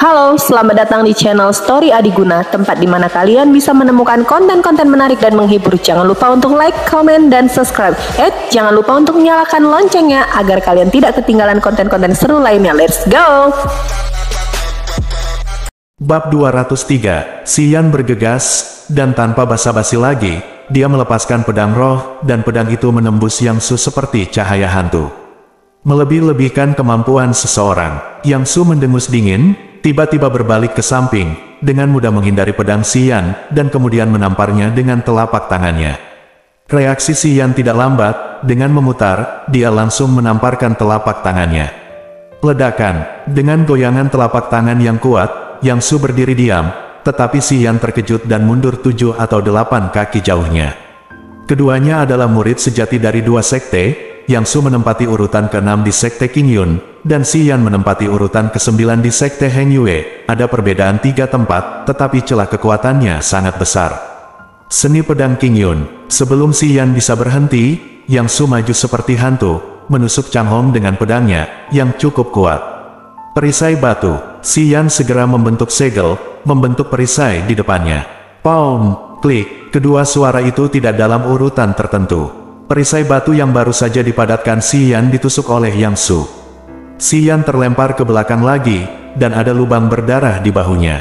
Halo, selamat datang di channel Story Adiguna, tempat di mana kalian bisa menemukan konten-konten menarik dan menghibur. Jangan lupa untuk like, comment, dan subscribe. Jangan lupa untuk nyalakan loncengnya agar kalian tidak ketinggalan konten-konten seru lainnya. Let's go! Bab 203, Xian bergegas, dan tanpa basa-basi lagi, dia melepaskan pedang roh, dan pedang itu menembus Yang Su seperti cahaya hantu. Melebih-lebihkan kemampuan seseorang, Yang Su mendengus dingin, tiba-tiba berbalik ke samping, dengan mudah menghindari pedang Xian, dan kemudian menamparnya dengan telapak tangannya. Reaksi Xian tidak lambat, dengan memutar, dia langsung menamparkan telapak tangannya. Ledakan, dengan goyangan telapak tangan yang kuat, Yang Su berdiri diam, tetapi Xian terkejut dan mundur 7 atau 8 kaki jauhnya. Keduanya adalah murid sejati dari dua sekte. Yang Su menempati urutan ke-6 di sekte Qingyun, dan Xian menempati urutan ke-9 di sekte Heng Yue. Ada perbedaan 3 tempat, tetapi celah kekuatannya sangat besar. Seni pedang Qingyun. Sebelum Xian bisa berhenti, Yang Su maju seperti hantu, menusuk Chang Hong dengan pedangnya, yang cukup kuat. Perisai batu. Xian segera membentuk segel, membentuk perisai di depannya. Pound, klik, kedua suara itu tidak dalam urutan tertentu. Perisai batu yang baru saja dipadatkan Xian ditusuk oleh Yang Su. Xian terlempar ke belakang lagi, dan ada lubang berdarah di bahunya.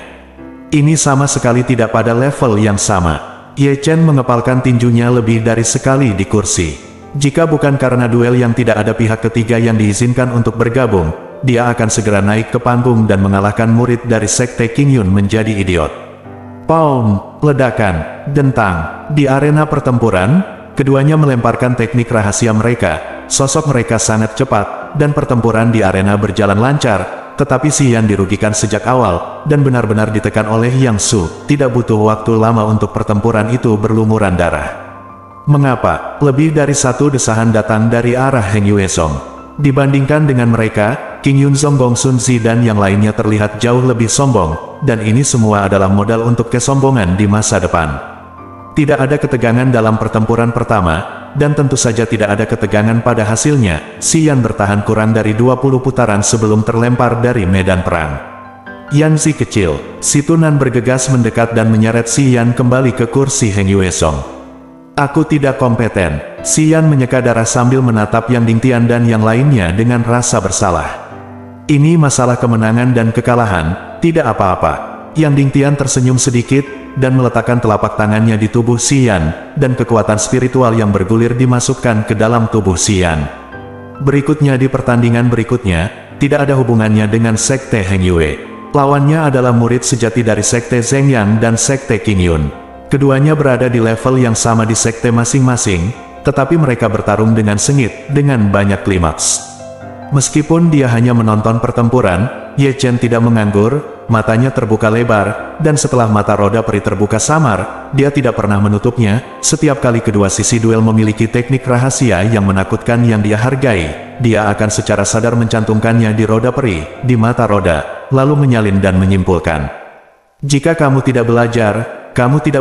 Ini sama sekali tidak pada level yang sama. Ye Chen mengepalkan tinjunya lebih dari sekali di kursi. Jika bukan karena duel yang tidak ada pihak ketiga yang diizinkan untuk bergabung, dia akan segera naik ke panggung dan mengalahkan murid dari sekte Qingyun menjadi idiot. Pound, ledakan, dentang. Di arena pertempuran, keduanya melemparkan teknik rahasia mereka. Sosok mereka sangat cepat, dan pertempuran di arena berjalan lancar, tetapi Xian dirugikan sejak awal, dan benar-benar ditekan oleh Yang Su. Tidak butuh waktu lama untuk pertempuran itu berlumuran darah. Mengapa? Lebih dari satu desahan datang dari arah Heng Yue Song. Dibandingkan dengan mereka, King Yun Song, Gong Sun Zi dan yang lainnya terlihat jauh lebih sombong, dan ini semua adalah modal untuk kesombongan di masa depan. Tidak ada ketegangan dalam pertempuran pertama, dan tentu saja tidak ada ketegangan pada hasilnya. Xian bertahan kurang dari 20 putaran sebelum terlempar dari medan perang. Yan Zi kecil, si Tunan bergegas mendekat dan menyeret Xian kembali ke kursi Heng Yue Song. Aku tidak kompeten. Xian menyeka darah sambil menatap Yang Dingtian dan yang lainnya dengan rasa bersalah. Ini masalah kemenangan dan kekalahan, tidak apa-apa. Yang Dingtian tersenyum sedikit, dan meletakkan telapak tangannya di tubuh Xian, dan kekuatan spiritual yang bergulir dimasukkan ke dalam tubuh Xian. Berikutnya di pertandingan berikutnya, tidak ada hubungannya dengan sekte Heng Yue. Lawannya adalah murid sejati dari sekte Zhengyang dan sekte Qingyun. Keduanya berada di level yang sama di sekte masing-masing, tetapi mereka bertarung dengan sengit, dengan banyak klimaks. Meskipun dia hanya menonton pertempuran, Ye Chen tidak menganggur, matanya terbuka lebar, dan setelah mata roda peri terbuka samar, dia tidak pernah menutupnya. Setiap kali kedua sisi duel memiliki teknik rahasia yang menakutkan yang dia hargai, dia akan secara sadar mencantumkannya di roda peri, di mata roda, lalu menyalin dan menyimpulkan. Jika kamu tidak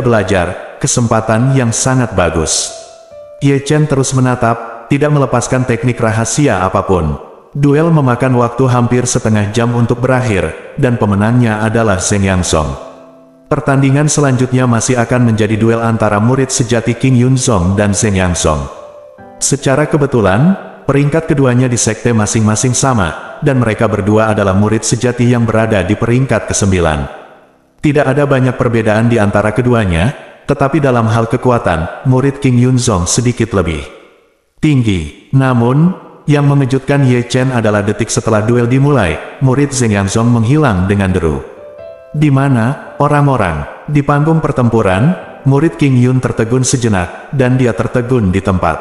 belajar, kesempatan yang sangat bagus. Ye Chen terus menatap, tidak melepaskan teknik rahasia apapun. Duel memakan waktu hampir setengah jam untuk berakhir, dan pemenangnya adalah Zheng Yangsong. Pertandingan selanjutnya masih akan menjadi duel antara murid sejati King Yun Song dan Zheng Yangsong. Secara kebetulan, peringkat keduanya di sekte masing-masing sama, dan mereka berdua adalah murid sejati yang berada di peringkat ke-9. Tidak ada banyak perbedaan di antara keduanya, tetapi dalam hal kekuatan, murid King Yun Song sedikit lebih tinggi. Namun, yang mengejutkan Ye Chen adalah detik setelah duel dimulai, murid Zheng Yangsong menghilang dengan deru. Di mana, orang-orang? Di panggung pertempuran, murid King Yun tertegun sejenak, dan dia tertegun di tempat.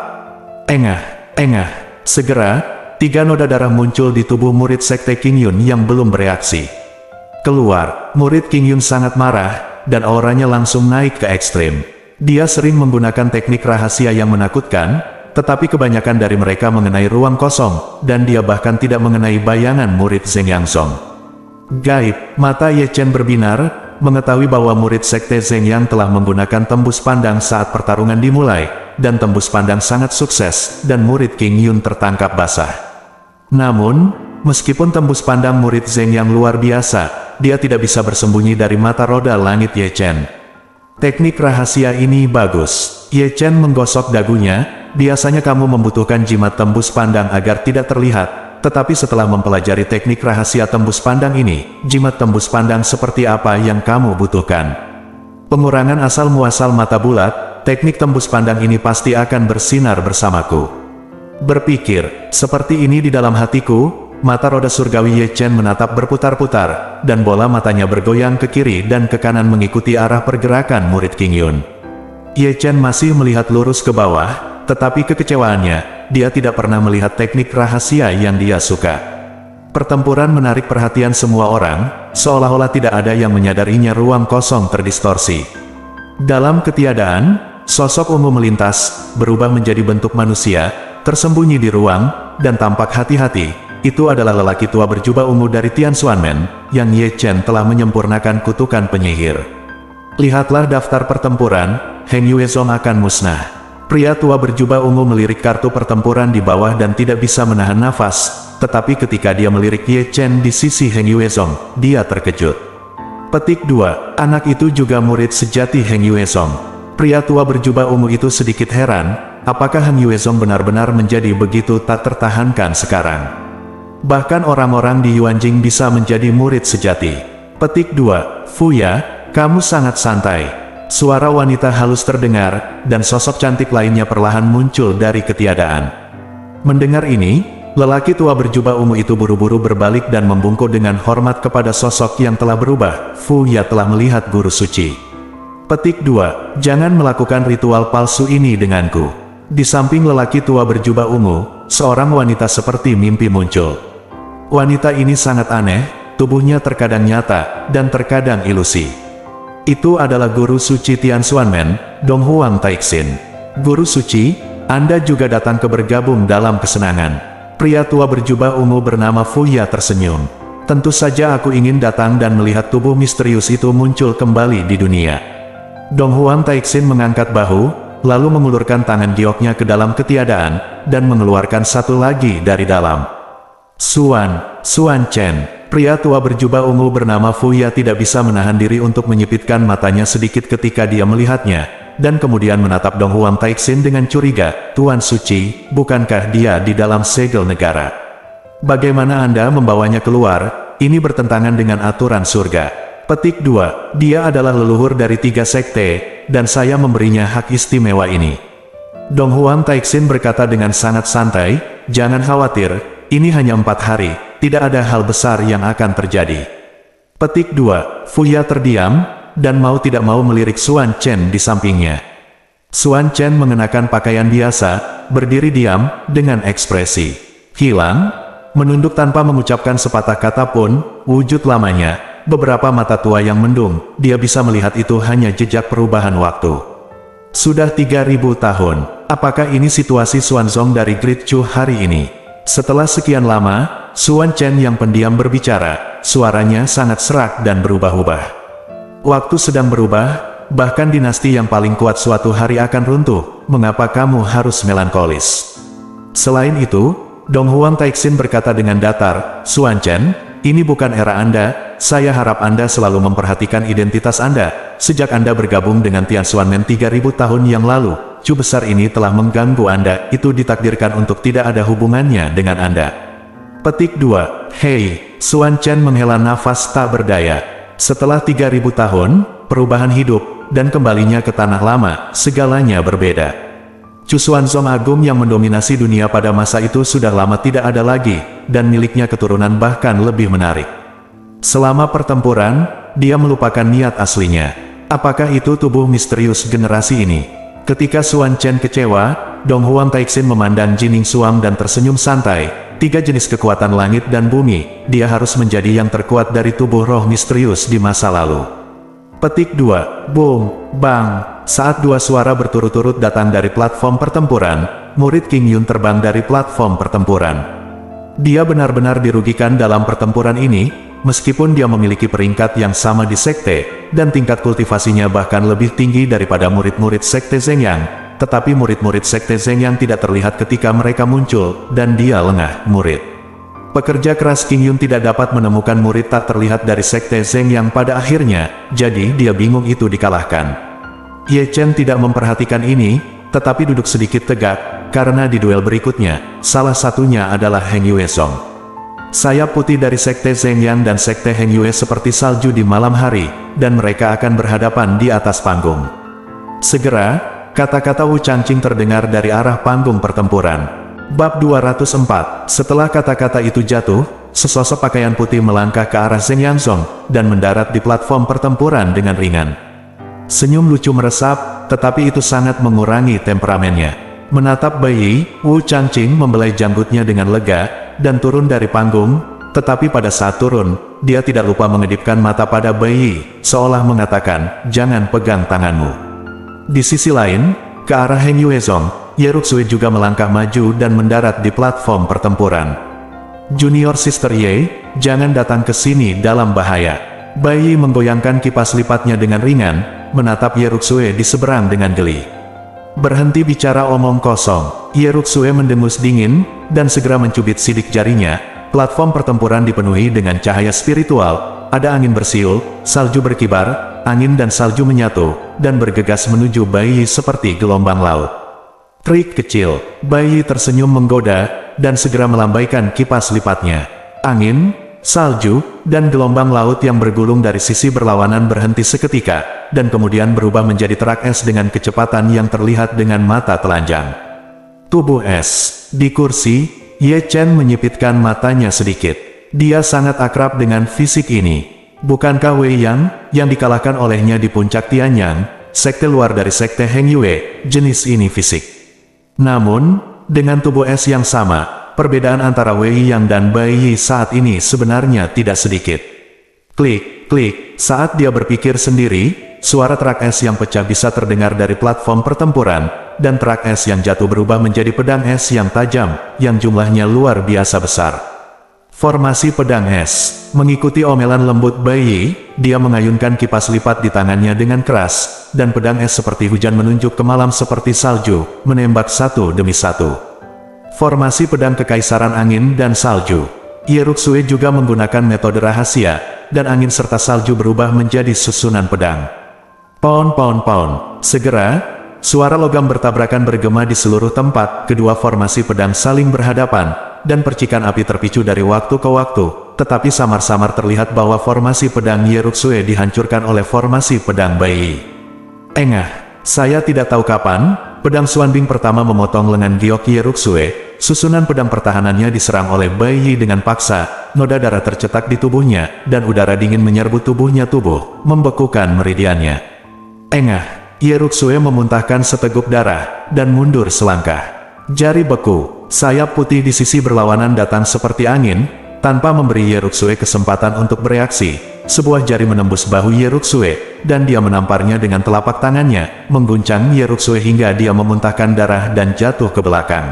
Engah. Segera, 3 noda darah muncul di tubuh murid sekte King Yun yang belum bereaksi. Keluar, murid King Yun sangat marah, dan auranya langsung naik ke ekstrim. Dia sering menggunakan teknik rahasia yang menakutkan, tetapi kebanyakan dari mereka mengenai ruang kosong, dan dia bahkan tidak mengenai bayangan murid Zheng Yangsong. Gaib, mata Ye Chen berbinar, mengetahui bahwa murid sekte Zhengyang telah menggunakan tembus pandang saat pertarungan dimulai, dan tembus pandang sangat sukses, dan murid King Yun tertangkap basah. Namun, meskipun tembus pandang murid Zheng yang luar biasa, dia tidak bisa bersembunyi dari mata roda langit Ye Chen. Teknik rahasia ini bagus. Ye Chen menggosok dagunya. Biasanya kamu membutuhkan jimat tembus pandang agar tidak terlihat, tetapi setelah mempelajari teknik rahasia tembus pandang ini, jimat tembus pandang seperti apa yang kamu butuhkan? Pengurangan asal muasal mata bulat, teknik tembus pandang ini pasti akan bersinar bersamaku. Berpikir seperti ini di dalam hatiku, mata roda surgawi Ye Chen menatap berputar-putar, dan bola matanya bergoyang ke kiri dan ke kanan mengikuti arah pergerakan murid King Yun. Ye Chen masih melihat lurus ke bawah, tetapi kekecewaannya, dia tidak pernah melihat teknik rahasia yang dia suka. Pertempuran menarik perhatian semua orang, seolah-olah tidak ada yang menyadarinya. Ruang kosong terdistorsi. Dalam ketiadaan, sosok ungu melintas, berubah menjadi bentuk manusia, tersembunyi di ruang, dan tampak hati-hati. Itu adalah lelaki tua berjubah ungu dari Tian Xuanmen, yang Ye Chen telah menyempurnakan kutukan penyihir. Lihatlah daftar pertempuran, Heng Yuezong akan musnah. Pria tua berjubah ungu melirik kartu pertempuran di bawah dan tidak bisa menahan nafas, tetapi ketika dia melirik Ye Chen di sisi Heng Yuezong, dia terkejut. Petik 2, anak itu juga murid sejati Heng Yuezong. Pria tua berjubah ungu itu sedikit heran, apakah Heng Yuezong benar-benar menjadi begitu tak tertahankan sekarang? Bahkan orang-orang di Yuanjing bisa menjadi murid sejati. Petik 2, Fuya, kamu sangat santai. Suara wanita halus terdengar, dan sosok cantik lainnya perlahan muncul dari ketiadaan. Mendengar ini, lelaki tua berjubah ungu itu buru-buru berbalik dan membungkuk dengan hormat kepada sosok yang telah berubah. Fuya telah melihat guru suci. Petik 2, jangan melakukan ritual palsu ini denganku. Di samping lelaki tua berjubah ungu, seorang wanita seperti mimpi muncul. Wanita ini sangat aneh, tubuhnya terkadang nyata, dan terkadang ilusi. Itu adalah guru suci Tian Xuanmen, Dong Huang Taixin. Guru suci, Anda juga datang ke bergabung dalam kesenangan. Pria tua berjubah ungu bernama Fuya tersenyum. Tentu saja aku ingin datang dan melihat tubuh misterius itu muncul kembali di dunia. Dong Huang Taixin mengangkat bahu, lalu mengulurkan tangan gioknya ke dalam ketiadaan, dan mengeluarkan satu lagi dari dalam. Xuan Chen. Pria tua berjubah ungu bernama Fuya tidak bisa menahan diri untuk menyipitkan matanya sedikit ketika dia melihatnya, dan kemudian menatap Dong Huang Taixin dengan curiga. Tuan Suci, bukankah dia di dalam segel negara? Bagaimana Anda membawanya keluar? Ini bertentangan dengan aturan surga. Petik 2, dia adalah leluhur dari 3 sekte, dan saya memberinya hak istimewa ini. Dong Huang Taixin berkata dengan sangat santai, jangan khawatir, ini hanya 4 hari. Tidak ada hal besar yang akan terjadi. Petik 2, Fuya terdiam, dan mau tidak mau melirik Xuan Chen di sampingnya. Xuan Chen mengenakan pakaian biasa, berdiri diam, dengan ekspresi hilang, menunduk tanpa mengucapkan sepatah kata pun. Wujud lamanya, beberapa mata tua yang mendung, dia bisa melihat itu hanya jejak perubahan waktu. Sudah 3000 tahun, apakah ini situasi Xuanzong dari Great Chu hari ini? Setelah sekian lama, Xuan Chen yang pendiam berbicara, suaranya sangat serak dan berubah-ubah. Waktu sedang berubah, bahkan dinasti yang paling kuat suatu hari akan runtuh, mengapa kamu harus melankolis? Selain itu, Dong Huang Taixin berkata dengan datar, Xuan Chen, ini bukan era Anda, saya harap Anda selalu memperhatikan identitas Anda. Sejak Anda bergabung dengan Tian Xuanmen 3000 tahun yang lalu, Chu besar ini telah mengganggu Anda, itu ditakdirkan untuk tidak ada hubungannya dengan Anda. Petik 2, Hei, Xuan Chen menghela nafas tak berdaya. Setelah 3000 tahun, perubahan hidup, dan kembalinya ke tanah lama, segalanya berbeda. Chu Xuanzong Agung yang mendominasi dunia pada masa itu sudah lama tidak ada lagi, dan miliknya keturunan bahkan lebih menarik. Selama pertempuran, dia melupakan niat aslinya. Apakah itu tubuh misterius generasi ini? Ketika Xuan Chen kecewa, Dong Huang Taixin memandang Jining Xuang dan tersenyum santai. 3 jenis kekuatan langit dan bumi, dia harus menjadi yang terkuat dari tubuh roh misterius di masa lalu. Petik 2, Boom, Bang. Saat 2 suara berturut-turut datang dari platform pertempuran, murid King Yun terbang dari platform pertempuran. Dia benar-benar dirugikan dalam pertempuran ini, meskipun dia memiliki peringkat yang sama di sekte, dan tingkat kultivasinya bahkan lebih tinggi daripada murid-murid sekte Zhengyang. Tetapi murid-murid sekte Zhengyang tidak terlihat ketika mereka muncul, dan dia lengah, murid. Pekerja keras King Yun tidak dapat menemukan murid tak terlihat dari sekte Zeng yang pada akhirnya, jadi dia bingung itu dikalahkan. Ye Chen tidak memperhatikan ini, tetapi duduk sedikit tegak, karena di duel berikutnya, salah satunya adalah Heng Yue Song. Sayap putih dari sekte Zeng Yang dan sekte Heng Yue seperti salju di malam hari, dan mereka akan berhadapan di atas panggung. Segera, kata-kata Wu Changqing terdengar dari arah panggung pertempuran. Bab 204, setelah kata-kata itu jatuh, sesosok pakaian putih melangkah ke arah Zeng Yanzong, dan mendarat di platform pertempuran dengan ringan. Senyum lucu meresap, tetapi itu sangat mengurangi temperamennya. Menatap Bai Yi, Wu Changqing membelai janggutnya dengan lega, dan turun dari panggung, tetapi pada saat turun, dia tidak lupa mengedipkan mata pada Bai Yi, seolah mengatakan, jangan pegang tanganmu. Di sisi lain, ke arah Heng Yue Song, Ye Ruxue juga melangkah maju dan mendarat di platform pertempuran. Junior Sister Ye, jangan datang ke sini dalam bahaya. Bai Yi menggoyangkan kipas lipatnya dengan ringan, menatap Ye Ruxue di seberang dengan geli. Berhenti bicara omong kosong, Ye Ruxue mendengus dingin, dan segera mencubit sidik jarinya. Platform pertempuran dipenuhi dengan cahaya spiritual, ada angin bersiul, salju berkibar, angin dan salju menyatu, dan bergegas menuju Bai Yi seperti gelombang laut. Trik kecil, Bai Yi tersenyum menggoda, dan segera melambaikan kipas lipatnya. Angin, salju, dan gelombang laut yang bergulung dari sisi berlawanan berhenti seketika, dan kemudian berubah menjadi terak es dengan kecepatan yang terlihat dengan mata telanjang. Tubuh es. Di kursi, Ye Chen menyipitkan matanya sedikit. Dia sangat akrab dengan fisik ini. Bukankah Wei Yang, yang dikalahkan olehnya di puncak Tianyang, sekte luar dari sekte Heng Yue, jenis ini fisik? Namun, dengan tubuh es yang sama, perbedaan antara Wei Yang dan Bai Yi saat ini sebenarnya tidak sedikit. Klik, klik, saat dia berpikir sendiri, suara terak es yang pecah bisa terdengar dari platform pertempuran, dan terak es yang jatuh berubah menjadi pedang es yang tajam, yang jumlahnya luar biasa besar. Formasi pedang es. Mengikuti omelan lembut Bai Yi, dia mengayunkan kipas lipat di tangannya dengan keras, dan pedang es seperti hujan menunjuk ke malam seperti salju, menembak satu demi satu. Formasi pedang kekaisaran angin dan salju. Ye Ruxue juga menggunakan metode rahasia, dan angin serta salju berubah menjadi susunan pedang. Pound pound pound. Segera, suara logam bertabrakan bergema di seluruh tempat, kedua formasi pedang saling berhadapan, dan percikan api terpicu dari waktu ke waktu, tetapi samar-samar terlihat bahwa formasi pedang Ye Ruxue dihancurkan oleh formasi pedang Bai Yi. Engah, saya tidak tahu kapan, pedang Xuanbing pertama memotong lengan giok Ye Ruxue, susunan pedang pertahanannya diserang oleh Bai Yi dengan paksa, noda darah tercetak di tubuhnya, dan udara dingin menyerbu tubuhnya membekukan meridiannya. Engah, Ye Ruxue memuntahkan seteguk darah, dan mundur selangkah. Jari beku, sayap putih di sisi berlawanan datang seperti angin, tanpa memberi Ye Ruxue kesempatan untuk bereaksi. Sebuah jari menembus bahu Ye Ruxue, dan dia menamparnya dengan telapak tangannya, mengguncang Ye Ruxue hingga dia memuntahkan darah dan jatuh ke belakang.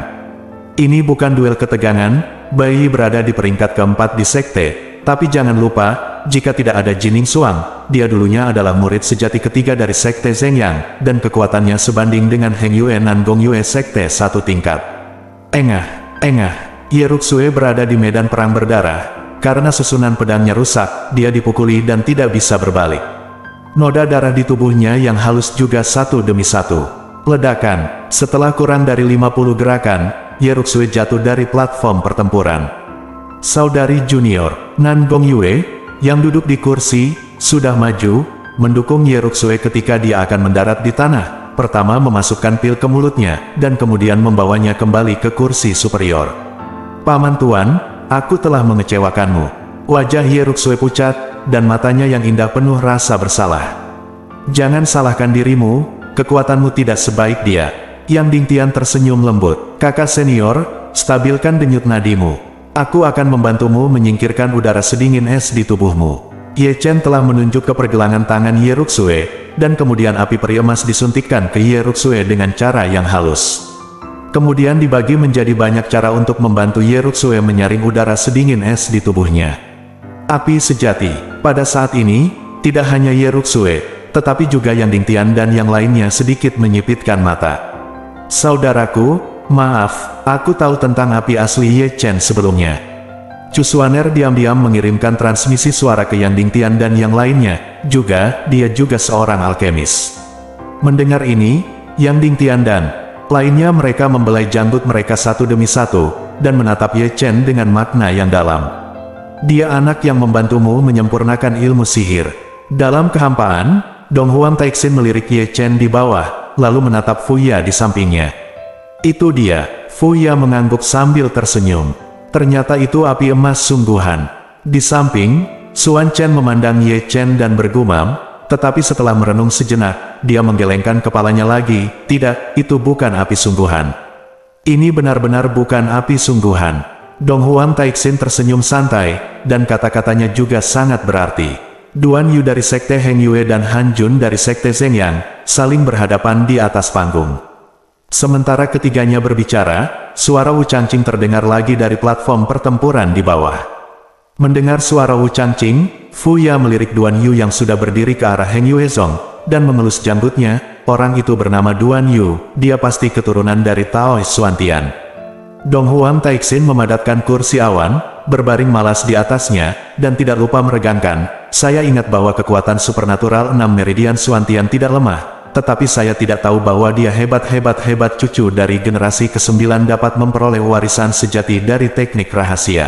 Ini bukan duel ketegangan, Bai Yi berada di peringkat keempat di sekte, tapi jangan lupa, jika tidak ada Jining Xuang, dia dulunya adalah murid sejati ketiga dari sekte Zeng Yang, dan kekuatannya sebanding dengan Heng Yue Nan Gong Yue sekte satu tingkat. Engah, engah, Ye Ruxue berada di medan perang berdarah, karena susunan pedangnya rusak, dia dipukuli dan tidak bisa berbalik. Noda darah di tubuhnya yang halus juga satu demi satu. Ledakan, setelah kurang dari 50 gerakan, Ye Ruxue jatuh dari platform pertempuran. Saudari junior, Nan Gong Yue, yang duduk di kursi, sudah maju, mendukung Ye Ruxue ketika dia akan mendarat di tanah, pertama memasukkan pil ke mulutnya, dan kemudian membawanya kembali ke kursi superior. Paman Tuan, aku telah mengecewakanmu. Wajah Ye Ruxue pucat, dan matanya yang indah penuh rasa bersalah. Jangan salahkan dirimu, kekuatanmu tidak sebaik dia. Yang Dingtian tersenyum lembut. Kakak senior, stabilkan denyut nadimu. Aku akan membantumu menyingkirkan udara sedingin es di tubuhmu. Ye Chen telah menunjuk ke pergelangan tangan Ye Ruxue, dan kemudian api peri emas disuntikkan ke Ye Ruxue dengan cara yang halus. Kemudian dibagi menjadi banyak cara untuk membantu Ye Ruxue menyaring udara sedingin es di tubuhnya. Api sejati. Pada saat ini, tidak hanya Ye Ruxue, tetapi juga Yang Dingtian dan yang lainnya sedikit menyipitkan mata. Saudaraku, maaf, aku tahu tentang api asli Ye Chen sebelumnya. Chu Xuaner diam-diam mengirimkan transmisi suara ke Yang Dingtian dan yang lainnya, dia juga seorang alkemis. Mendengar ini, Yang Dingtian dan lainnya mereka membelai janggut mereka satu demi satu, dan menatap Ye Chen dengan makna yang dalam. Dia anak yang membantumu menyempurnakan ilmu sihir. Dalam kehampaan, Dong Huang Taixin melirik Ye Chen di bawah, lalu menatap Fuya di sampingnya. Itu dia, Fuya mengangguk sambil tersenyum. Ternyata itu api emas sungguhan. Di samping, Xuan Chen memandang Ye Chen dan bergumam, tetapi setelah merenung sejenak, dia menggelengkan kepalanya lagi. Tidak, itu bukan api sungguhan. Ini benar-benar bukan api sungguhan. Dong Huang Taixin tersenyum santai, dan kata-katanya juga sangat berarti. Duan Yu dari Sekte Heng Yue dan Han Jun dari Sekte Zhengyang, saling berhadapan di atas panggung. Sementara ketiganya berbicara, suara Wu Changqing terdengar lagi dari platform pertempuran di bawah. Mendengar suara Wu Changqing, Fuya melirik Duan Yu yang sudah berdiri ke arah Heng Yuezong, dan mengelus janggutnya. Orang itu bernama Duan Yu, dia pasti keturunan dari Taoist Xuantian. Dong Huang Taixin memadatkan kursi awan, berbaring malas di atasnya, dan tidak lupa meregangkan, saya ingat bahwa kekuatan supernatural 6 meridian Xuantian tidak lemah. Tetapi saya tidak tahu bahwa dia hebat cucu dari generasi ke-9 dapat memperoleh warisan sejati dari teknik rahasia.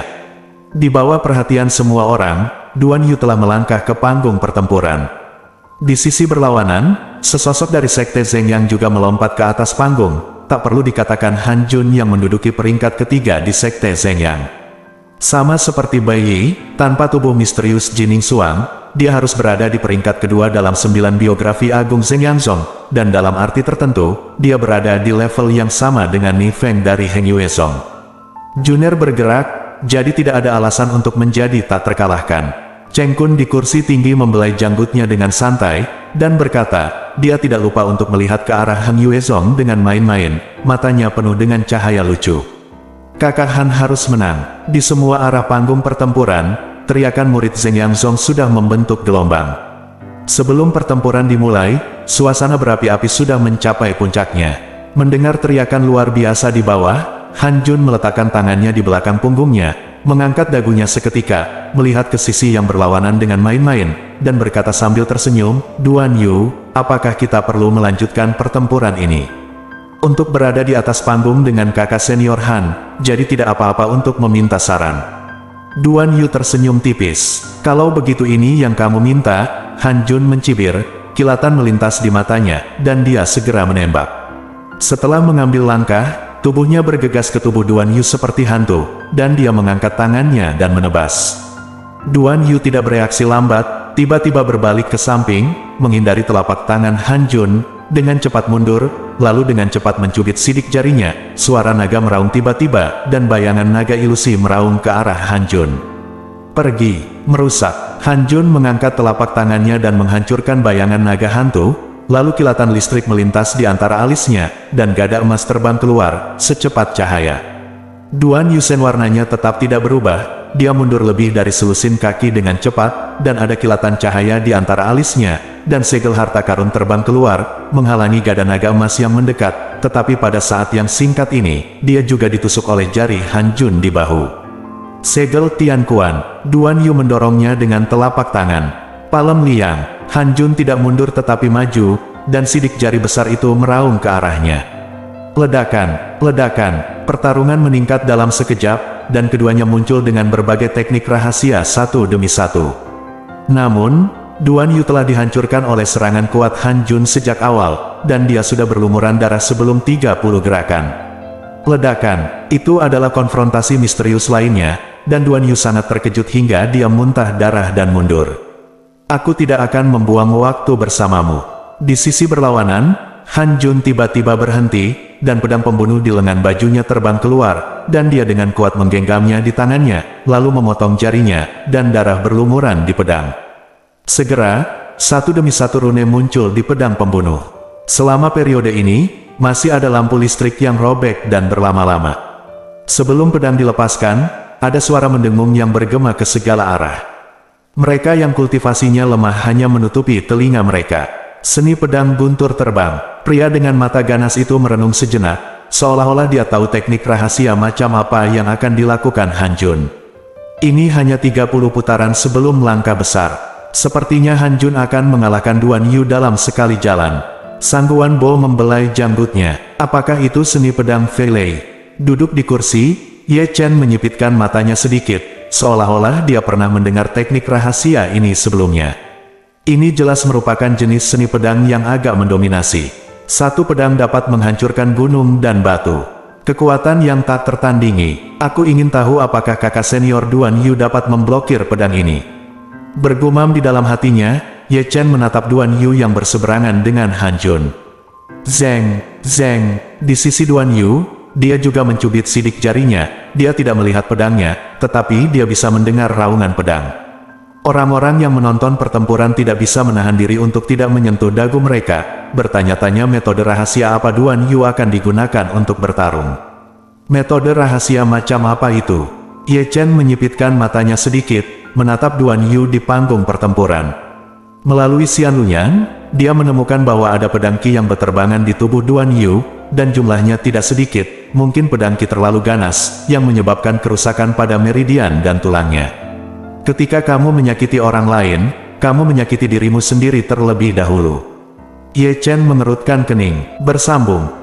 Di bawah perhatian semua orang, Duan Yu telah melangkah ke panggung pertempuran. Di sisi berlawanan, sesosok dari Sekte Zhengyang juga melompat ke atas panggung. Tak perlu dikatakan Han Jun yang menduduki peringkat ketiga di Sekte Zhengyang. Sama seperti Bai Yi, tanpa tubuh misterius Jining Suang, dia harus berada di peringkat kedua dalam 9 biografi Agung Zhengyangzong, dan dalam arti tertentu, dia berada di level yang sama dengan Ni Feng dari Heng Yuezong. Juner bergerak, jadi tidak ada alasan untuk menjadi tak terkalahkan. Cheng Kun di kursi tinggi membelai janggutnya dengan santai, dan berkata, dia tidak lupa untuk melihat ke arah Heng Yuezong dengan main-main, matanya penuh dengan cahaya lucu. Kakak Han harus menang. Di semua arah panggung pertempuran, teriakan murid Zhengyangzong sudah membentuk gelombang. Sebelum pertempuran dimulai, suasana berapi-api sudah mencapai puncaknya. Mendengar teriakan luar biasa di bawah, Han Jun meletakkan tangannya di belakang punggungnya, mengangkat dagunya seketika, melihat ke sisi yang berlawanan dengan main-main, dan berkata sambil tersenyum, Duan Yu, apakah kita perlu melanjutkan pertempuran ini? Untuk berada di atas panggung dengan kakak senior Han, jadi tidak apa-apa untuk meminta saran. Duan Yu tersenyum tipis. Kalau begitu ini yang kamu minta, Han Jun mencibir, kilatan melintas di matanya, dan dia segera menembak. Setelah mengambil langkah, tubuhnya bergegas ke tubuh Duan Yu seperti hantu, dan dia mengangkat tangannya dan menebas. Duan Yu tidak bereaksi lambat, tiba-tiba berbalik ke samping, menghindari telapak tangan Han Jun, dengan cepat mundur, lalu dengan cepat mencubit sidik jarinya, suara naga meraung tiba-tiba, dan bayangan naga ilusi meraung ke arah Han Jun. Pergi, merusak. Han Jun mengangkat telapak tangannya dan menghancurkan bayangan naga hantu, lalu kilatan listrik melintas di antara alisnya, dan gada emas terbang keluar, secepat cahaya. Duan Yusen warnanya tetap tidak berubah, dia mundur lebih dari selusin kaki dengan cepat, dan ada kilatan cahaya di antara alisnya, dan segel harta karun terbang keluar, menghalangi gada naga emas yang mendekat, tetapi pada saat yang singkat ini, dia juga ditusuk oleh jari Han Jun di bahu. Segel Tian Kuan, Duan Yu mendorongnya dengan telapak tangan. Palem Liang, Han Jun tidak mundur tetapi maju, dan sidik jari besar itu meraung ke arahnya. Ledakan, ledakan, pertarungan meningkat dalam sekejap, dan keduanya muncul dengan berbagai teknik rahasia satu demi satu. Namun, Duan Yu telah dihancurkan oleh serangan kuat Han Jun sejak awal, dan dia sudah berlumuran darah sebelum 30 gerakan. Ledakan, itu adalah konfrontasi misterius lainnya, dan Duan Yu sangat terkejut hingga dia muntah darah dan mundur. Aku tidak akan membuang waktu bersamamu. Di sisi berlawanan, Han Jun tiba-tiba berhenti, dan pedang pembunuh di lengan bajunya terbang keluar, dan dia dengan kuat menggenggamnya di tangannya, lalu memotong jarinya, dan darah berlumuran di pedang. Segera, satu demi satu rune muncul di pedang pembunuh. Selama periode ini, masih ada lampu listrik yang robek dan berlama-lama. Sebelum pedang dilepaskan, ada suara mendengung yang bergema ke segala arah. Mereka yang kultivasinya lemah hanya menutupi telinga mereka. Seni pedang guntur terbang. Pria dengan mata ganas itu merenung sejenak, seolah-olah dia tahu teknik rahasia macam apa yang akan dilakukan Han Jun. Ini hanya 30 putaran sebelum langkah besar. Sepertinya Han Jun akan mengalahkan Duan Yu dalam sekali jalan. Sangguan Bo membelai janggutnya. Apakah itu seni pedang Fei Lei? Duduk di kursi, Ye Chen menyipitkan matanya sedikit, seolah-olah dia pernah mendengar teknik rahasia ini sebelumnya. Ini jelas merupakan jenis seni pedang yang agak mendominasi. Satu pedang dapat menghancurkan gunung dan batu. Kekuatan yang tak tertandingi. Aku ingin tahu apakah kakak senior Duan Yu dapat memblokir pedang ini. Bergumam di dalam hatinya, Ye Chen menatap Duan Yu yang berseberangan dengan Han Jun. Zeng, zeng, di sisi Duan Yu, dia juga mencubit sidik jarinya. Dia tidak melihat pedangnya, tetapi dia bisa mendengar raungan pedang. Orang-orang yang menonton pertempuran tidak bisa menahan diri untuk tidak menyentuh dagu mereka, bertanya-tanya metode rahasia apa Duan Yu akan digunakan untuk bertarung. Metode rahasia macam apa itu? Ye Chen menyipitkan matanya sedikit, menatap Duan Yu di panggung pertempuran. Melalui Xian Luyan, dia menemukan bahwa ada pedang Qi yang berterbangan di tubuh Duan Yu, dan jumlahnya tidak sedikit, mungkin pedang Qi terlalu ganas, yang menyebabkan kerusakan pada meridian dan tulangnya. Ketika kamu menyakiti orang lain, kamu menyakiti dirimu sendiri terlebih dahulu. Ye Chen mengerutkan kening, bersambung,